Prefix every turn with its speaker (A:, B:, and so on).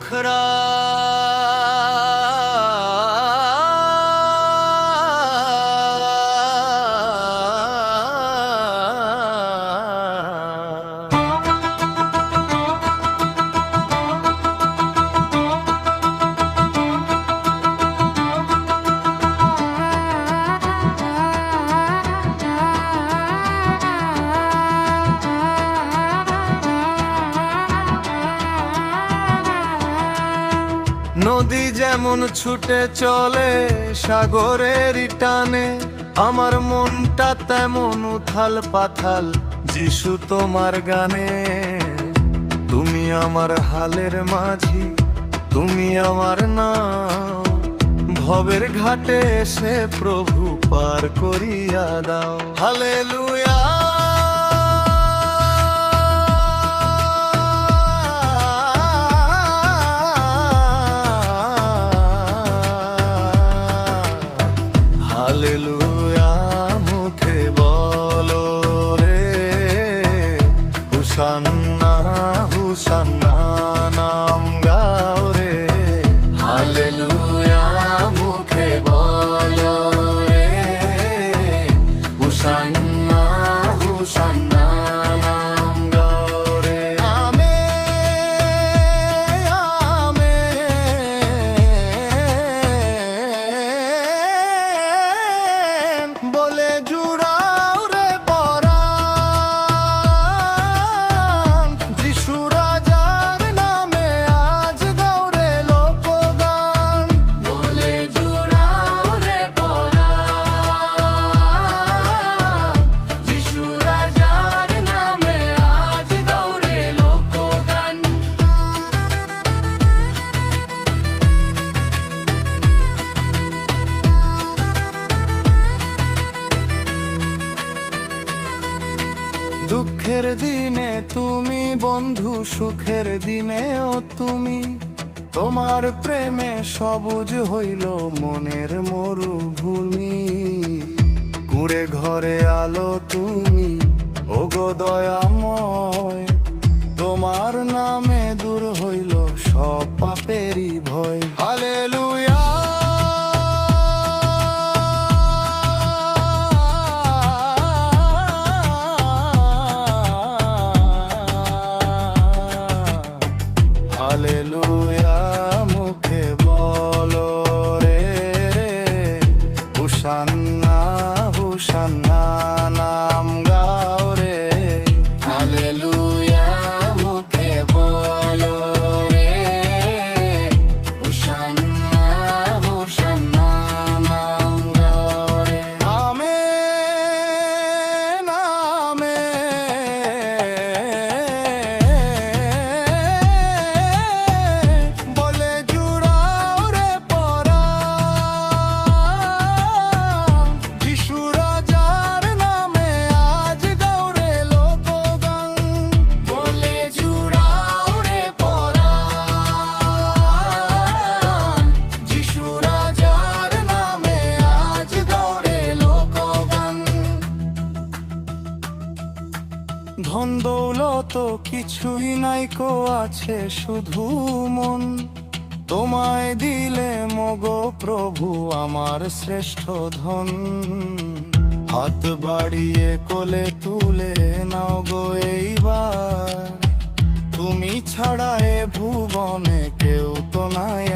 A: মুখরা নদী যেমন ছুটে চলে সাগরের টানে, আমার মনটা তেমন উথাল পাথাল যিশু তোমার গানে। তুমি আমার হালের মাঝি, তুমি আমার নাও, ভবের ঘাটে এসে প্রভু পার করিয়া দাও। হালেলুয়া। হালেলুয়া মুখে বলো রে, হুসান্না হুসান্না নাম গাও রে। হালেলুয়া মুখে বলো রে, হুসান্না হুসান্না নাম গাও রে। আমেন আমেন বলে জুড়াও রে পরাণ, যিশু রাজার নামে আজ গাও রে লোকগান। বলে জুড়াও রে পরাণ, যিশু রাজার নামে আজ গাও রে লোকগান। দুঃখের দিনে তুমি বন্ধু, সুখের দিনেও তুমি, তোমার প্রেমে সবুজ হইল মনের মরুভূমি। কুঁড়ে ঘরে আলো তুমি, ওগো দয়াময়, তোমার নামে দূর হইল সব পাপেরই ভয়। হালেলুয়া। হালেলুয়া মুখে বলো রে, হুসান্না হুসান্না নাম গাও রে। হালেলুয়া মুখে বলো রে, হুসান্না হুসান্না নাম গাও রে। আমেন আমেন বলে জুড়াও রে পরাণ, যিশু রাজার নামে আজ গাও রে লোকগান। বলে জুড়াও রে পরাণ, যিশু রাজার নামে আজ গাও রে লোকগান। ধন দৌলত কিছুই নাই কো, আছে শুধু মন, তোমায় দিলে মগো প্রভু আমার শ্রেষ্ঠ ধন। হাত বাড়িয়ে কোলে তুলে নাও গো এইবার, তুমি ছাড়া এ ভুবনে কেউ তো নাই